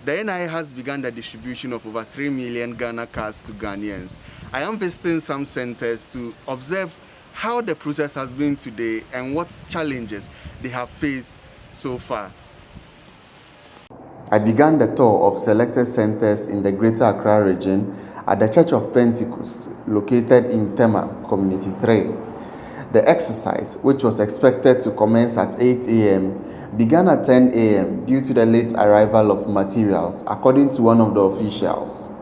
The NIA has begun the distribution of over 3 million Ghana cards to Ghanaians. I am visiting some centers to observe how the process has been today and what challenges they have faced so far. I began the tour of selected centers in the Greater Accra region at the Church of Pentecost, located in Tema, Community 3. The exercise, which was expected to commence at 8 a.m., began at 10 a.m. due to the late arrival of materials, according to one of the officials.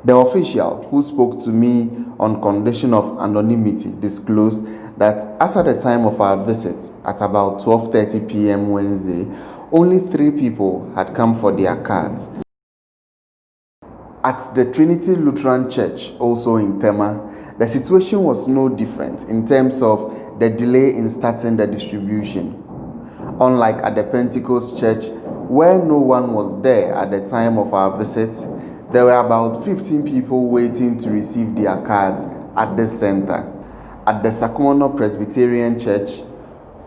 The official, who spoke to me on condition of anonymity, disclosed that as at the time of our visit, at about 12:30 p.m. Wednesday, only 3 people had come for their cards. At the Trinity Lutheran Church, also in Tema, the situation was no different in terms of the delay in starting the distribution. Unlike at the Pentecost Church, where no one was there at the time of our visit, there were about 15 people waiting to receive their cards at this center. At the Sakumono Presbyterian Church,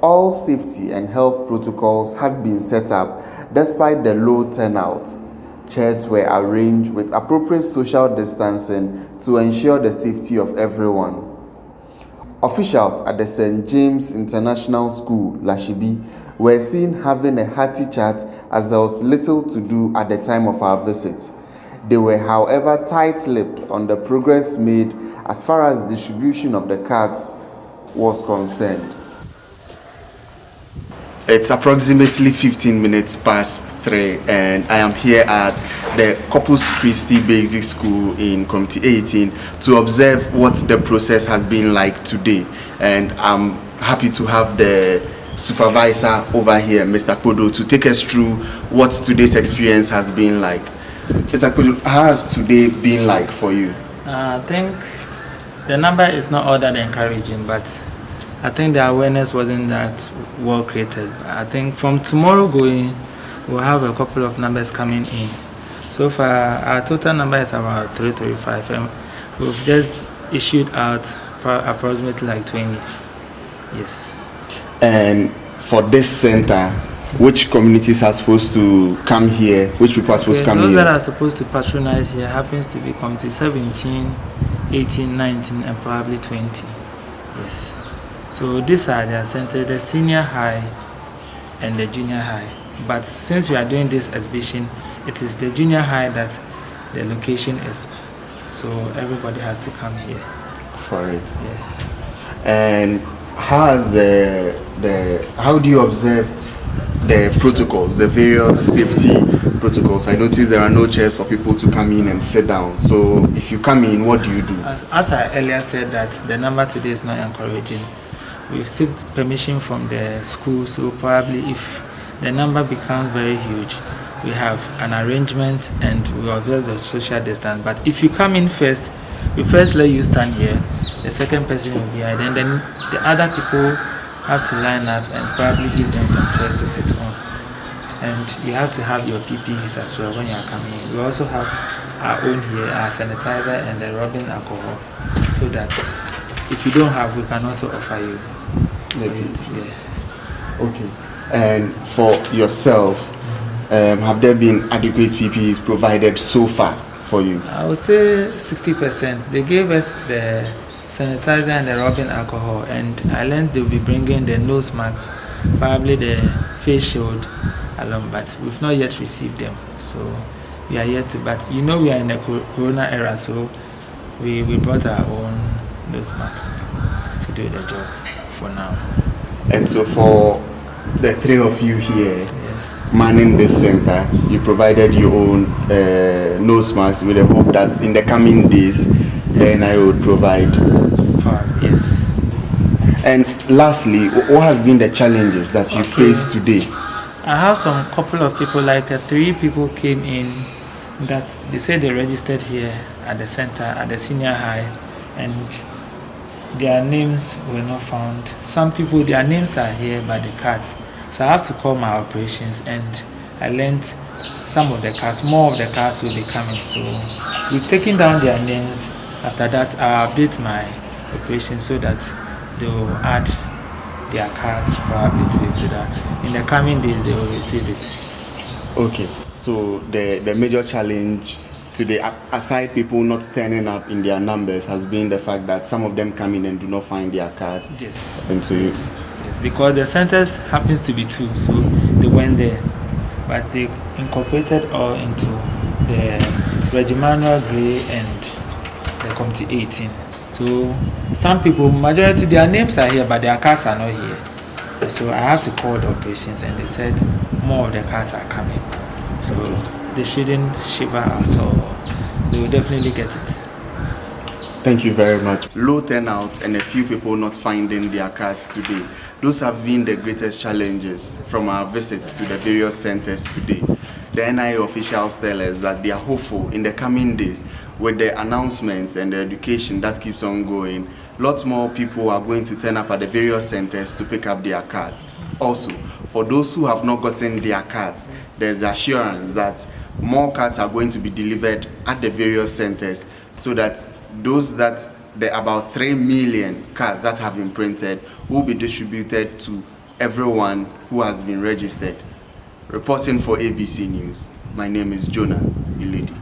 all safety and health protocols had been set up despite the low turnout. Chairs were arranged with appropriate social distancing to ensure the safety of everyone. Officials at the St. James International School, Lashibi, were seen having a hearty chat as there was little to do at the time of our visit. They were, however, tight-lipped on the progress made as far as distribution of the cards was concerned. It's approximately 15 minutes past 3 and I am here at the Corpus Christi Basic School in Committee 18 to observe what the process has been like today. And I'm happy to have the supervisor over here, Mr. Kodo, to take us through what today's experience has been like. Mr. Kodo, how has today been like for you? I think the number is not all that encouraging, but I think the awareness wasn't that well created. I think from tomorrow going, we'll have a couple of numbers coming in. So far, our total number is about 335, and we've just issued out for approximately like 20. Yes. And for this center, which communities are supposed to come here? Which people are supposed to come those here? Those that are supposed to patronize here happens to be Committee 17, 18, 19, and probably 20. Yes. So these are their centers, the senior high and the junior high. But since we are doing this exhibition, it is the junior high that the location is. So everybody has to come here. For it. Yeah. And how do you observe the protocols, the various safety protocols? I noticed there are no chairs for people to come in and sit down. So if you come in, what do you do? As I earlier said, that the number today is not encouraging. We've sought permission from the school, so probably if the number becomes very huge, we have an arrangement and we observe the social distance. But if you come in first, we first let you stand here, the second person will be here, and then the other people have to line up and probably give them some chairs to sit on. And you have to have your PPEs as well when you are coming in. We also have our own here, our sanitizer and the rubbing alcohol, so that if you don't have, we can also offer you. Yes. Okay. And for yourself, have there been adequate PPEs provided so far for you? I would say 60%. They gave us the sanitizer and the rubbing alcohol, and I learned they'll be bringing the nose masks, probably the face shield along, but we've not yet received them. So we are yet to, but you know we are in the corona era, so we brought our own nose masks to do the job for now. And so for the 3 of you here, yes, manning this center, you provided your own nose masks with the hope that in the coming days, the NIA would provide. Yes. And lastly, what has been the challenges that you faced today? I have some couple of people, like 3 people came in that they said they registered here at the center, at the senior high, and their names were not found. Some people, their names are here by the cards. So I have to call my operations, and I learned some of the cards, more of the cards will be coming. So we've taken down their names. After that, I'll update my operations so that they will add their cards probably to it, so that in the coming days they will receive it. Okay. So the major challenge today, aside people not turning up in their numbers, has been the fact that some of them come in and do not find their cards. Yes. And so Yes. Because the centers happens to be 2, so they went there, but they incorporated all into the Regimanuel Gray and the Committee 18. So some people, majority, their names are here, but their cards are not here. So I have to call the operations, and they said more of the cards are coming. So they shouldn't shiver at all. They will definitely get it. Thank you very much. Low turnout and a few people not finding their cards today. Those have been the greatest challenges from our visits to the various centers today. The NIA officials tell us that they are hopeful in the coming days with the announcements and the education that keeps on going. Lots more people are going to turn up at the various centers to pick up their cards. Also, for those who have not gotten their cards, there's the assurance that more cards are going to be delivered at the various centers, so that the about 3 million cards that have been printed will be distributed to everyone who has been registered. Reporting for ABC News, my name is Jonah Iledi.